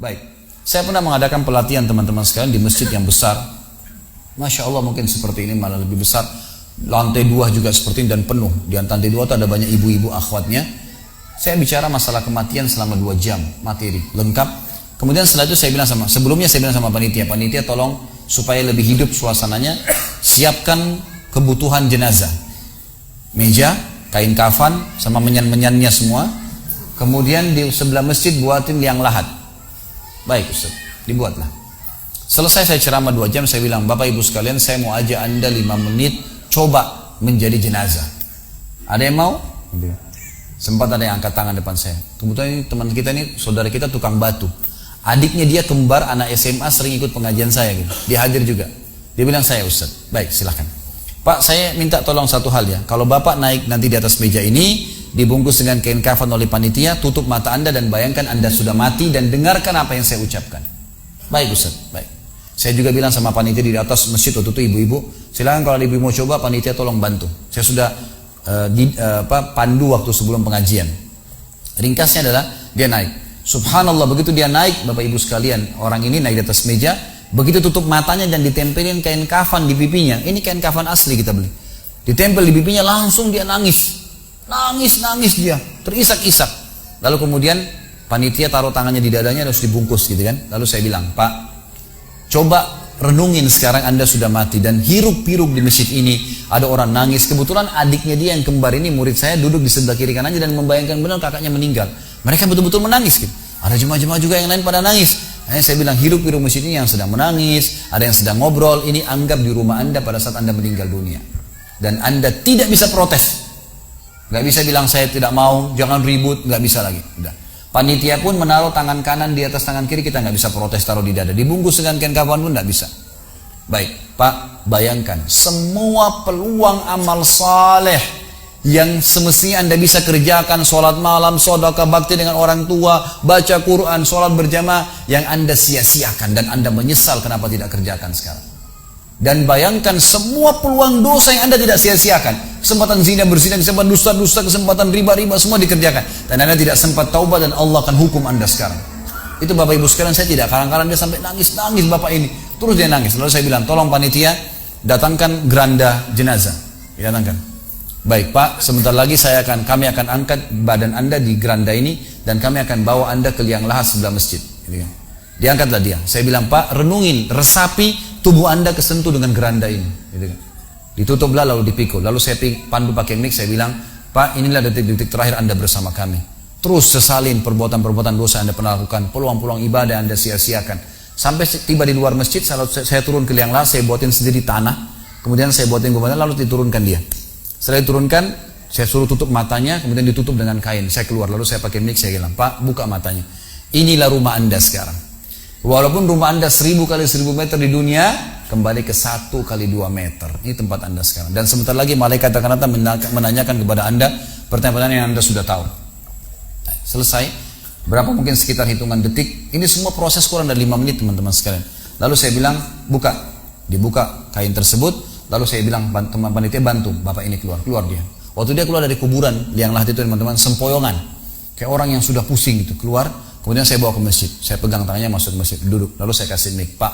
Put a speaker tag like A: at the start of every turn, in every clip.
A: Baik, saya pernah mengadakan pelatihan teman-teman sekalian di masjid yang besar. Masya Allah, mungkin seperti ini malah lebih besar. Lantai 2 juga seperti ini dan penuh. Di lantai 2 itu ada banyak ibu-ibu akhwatnya. Saya bicara masalah kematian selama 2 jam, materi lengkap. Kemudian setelah itu sebelumnya saya bilang sama panitia tolong supaya lebih hidup suasananya, siapkan kebutuhan jenazah. Meja, kain kafan, sama menyan-menyannya semua. Kemudian di sebelah masjid buatin liang lahat. Baik Ustaz, dibuatlah. Selesai saya ceramah 2 jam, saya bilang, Bapak Ibu sekalian, saya mau ajak Anda 5 menit coba menjadi jenazah. Ada yang mau? Sempat ada yang angkat tangan depan saya. Kebetulan ini teman kita ini, saudara kita tukang batu. Adiknya dia kembar anak SMA, sering ikut pengajian saya gitu. Dia hadir juga. Dia bilang, saya Ustaz. Baik, silahkan. Pak, saya minta tolong satu hal ya. Kalau Bapak naik nanti di atas meja ini, dibungkus dengan kain kafan oleh panitia, tutup mata Anda dan bayangkan Anda sudah mati dan dengarkan apa yang saya ucapkan. Baik Ustaz, baik. Saya juga bilang sama panitia di atas masjid waktu itu, ibu-ibu, silakan kalau ibu mau coba, panitia tolong bantu. Saya sudah pandu waktu sebelum pengajian. Ringkasnya adalah dia naik. Subhanallah, begitu dia naik, Bapak Ibu sekalian, orang ini naik di atas meja, begitu tutup matanya dan ditempelin kain kafan di pipinya. Ini kain kafan asli kita beli. Ditempel di pipinya, langsung dia nangis. Nangis dia, terisak-isak. Lalu kemudian panitia taruh tangannya di dadanya, harus dibungkus gitu kan. Lalu saya bilang, Pak, coba renungin sekarang Anda sudah mati dan hiruk-pikuk di masjid ini ada orang nangis. Kebetulan adiknya dia yang kembar ini murid saya, duduk di sebelah kiri kanannya dan membayangkan benar kakaknya meninggal. Mereka betul-betul menangis gitu. Ada jemaah-jemaah juga yang lain pada nangis. Saya bilang, hiruk-pikuk masjid ini yang sedang menangis, ada yang sedang ngobrol, ini anggap di rumah Anda pada saat Anda meninggal dunia. Dan Anda tidak bisa protes. Gak bisa bilang saya tidak mau, jangan ribut, gak bisa lagi. Udah. Panitia pun menaruh tangan kanan di atas tangan kiri, kita gak bisa protes taruh di dada. Dibungkus dengan kain kafan pun gak bisa. Baik, Pak, bayangkan semua peluang amal saleh yang semestinya Anda bisa kerjakan, sholat malam, sedekah bakti dengan orang tua, baca Quran, sholat berjamaah, yang Anda sia-siakan dan Anda menyesal kenapa tidak kerjakan sekarang. Dan bayangkan semua peluang dosa yang Anda tidak sia-siakan. Kesempatan zina, berzina, kesempatan dusta-dusta, kesempatan riba-riba, semua dikerjakan. Dan Anda tidak sempat taubat dan Allah akan hukum Anda sekarang. Itu Bapak Ibu sekalian, saya tidak karang-karang dia sampai nangis-nangis Bapak ini. Terus dia nangis. Lalu saya bilang, tolong panitia, datangkan geranda jenazah. Datangkan. Baik Pak, sebentar lagi kami akan angkat badan Anda di geranda ini dan kami akan bawa Anda ke liang lahat sebelah masjid. Diangkatlah dia. Saya bilang, Pak, renungin, resapi tubuh Anda kesentuh dengan geranda ini. Ditutuplah lalu dipikul. Lalu saya pandu pakai mic, saya bilang, Pak, inilah detik-detik terakhir Anda bersama kami. Terus sesalin perbuatan-perbuatan dosa Anda pernah lakukan, peluang-peluang ibadah Anda sia-siakan. Sampai tiba di luar masjid, saya turun ke liang lahat, saya buatin sendiri tanah, kemudian saya buatin gubernur, lalu diturunkan dia. Setelah diturunkan, saya suruh tutup matanya, kemudian ditutup dengan kain. Saya keluar, lalu saya pakai mic, saya bilang, Pak, buka matanya. Inilah rumah Anda sekarang. Walaupun rumah Anda 1000 kali 1000 meter di dunia, kembali ke 1 kali 2 meter. Ini tempat Anda sekarang. Dan sebentar lagi malaikat akan datang menanyakan kepada Anda pertanyaan yang Anda sudah tahu. Selesai. Berapa mungkin sekitar hitungan detik. Ini semua proses kurang dari 5 menit teman-teman sekalian. Lalu saya bilang, buka. Dibuka kain tersebut. Lalu saya bilang, teman panitia bantu, Bapak ini keluar dia. Waktu dia keluar dari kuburan, liang lahat itu teman-teman, sempoyongan. Kayak orang yang sudah pusing gitu, keluar. Kemudian saya bawa ke masjid, saya pegang tangannya masuk ke masjid, duduk. Lalu saya kasih mic, Pak,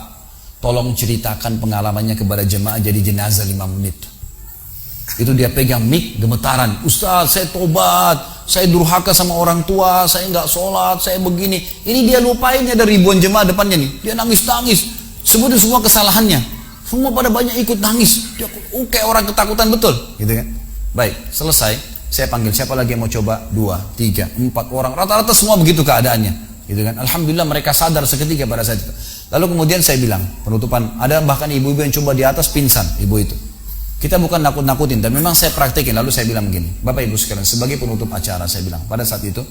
A: tolong ceritakan pengalamannya kepada jemaah jadi jenazah 5 menit. Itu dia pegang mic, gemetaran. Ustaz, saya tobat, saya durhaka sama orang tua, saya nggak sholat, saya begini. Ini dia lupain, ada ribuan jemaah depannya nih. Dia nangis-nangis, sebutin semua kesalahannya. Semua pada banyak ikut nangis. Dia kayak orang ketakutan betul, gitu kan? Baik, selesai. Saya panggil siapa lagi yang mau coba? 2, 3, 4 orang. Rata-rata semua begitu keadaannya, gitu kan? Alhamdulillah mereka sadar seketika pada saat itu. Lalu kemudian saya bilang penutupan. Ada bahkan ibu-ibu yang coba di atas pingsan, ibu itu. Kita bukan nakut-nakutin, tapi memang saya praktekin. Lalu saya bilang begini, Bapak Ibu sekalian, sebagai penutup acara saya bilang pada saat itu,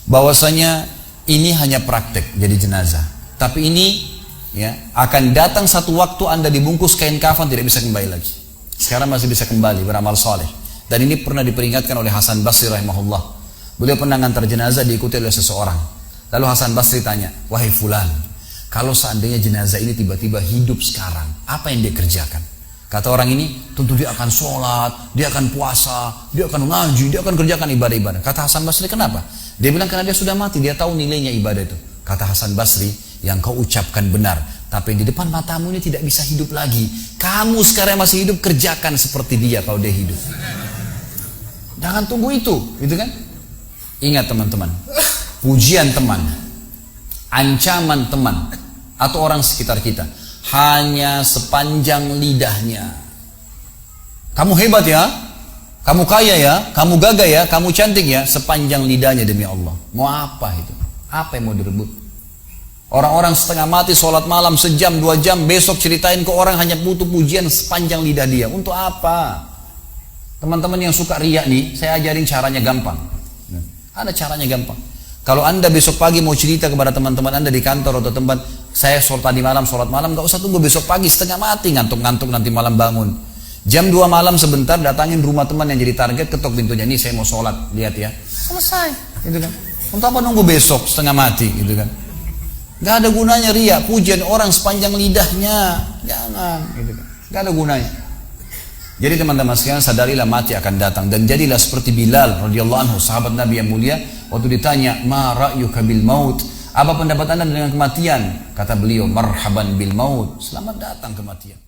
A: bahwasanya ini hanya praktek jadi jenazah. Tapi ini ya akan datang satu waktu Anda dibungkus kain kafan tidak bisa kembali lagi. Sekarang masih bisa kembali beramal soleh. Dan ini pernah diperingatkan oleh Hasan Basri rahimahullah. Beliau pernah ngantar jenazah diikuti oleh seseorang. Lalu Hasan Basri tanya, wahai fulan, kalau seandainya jenazah ini tiba-tiba hidup sekarang, apa yang dia kerjakan? Kata orang ini, tentu dia akan sholat, dia akan puasa, dia akan ngaji, dia akan kerjakan ibadah-ibadah. Kata Hasan Basri, kenapa? Dia bilang karena dia sudah mati, dia tahu nilainya ibadah itu. Kata Hasan Basri, yang kau ucapkan benar, tapi di depan matamu ini tidak bisa hidup lagi. Kamu sekarang masih hidup, kerjakan seperti dia kalau dia hidup. Jangan tunggu itu, gitu kan? Ingat teman-teman, pujian teman, ancaman teman, atau orang sekitar kita, hanya sepanjang lidahnya. Kamu hebat ya, kamu kaya ya, kamu gagah ya, kamu cantik ya, sepanjang lidahnya demi Allah. Mau apa itu? Apa yang mau direbut? Orang-orang setengah mati sholat malam sejam, 2 jam, besok ceritain ke orang hanya butuh pujian sepanjang lidah dia. Untuk apa? Teman-teman yang suka riak nih, saya ajarin caranya gampang. Ada caranya gampang. Kalau anda besok pagi mau cerita kepada teman-teman anda di kantor atau tempat, saya tadi malam sholat malam, gak usah tunggu besok pagi setengah mati, ngantuk-ngantuk nanti malam bangun. Jam 2 malam sebentar, datangin rumah teman yang jadi target, ketok pintunya, nih saya mau sholat, lihat ya. Selesai, gitu kan. Untuk apa nunggu besok setengah mati, gitu kan. Gak ada gunanya riak, pujian orang sepanjang lidahnya, jangan, gitu kan. Gak ada gunanya. Jadi teman-teman sekalian, sadarilah mati akan datang, dan jadilah seperti Bilal radhiyallahu anhu, sahabat Nabi yang mulia. Waktu ditanya, ma ra'yuka bil maut, apa pendapat anda dengan kematian? Kata beliau, marhaban bil maut, selamat datang kematian.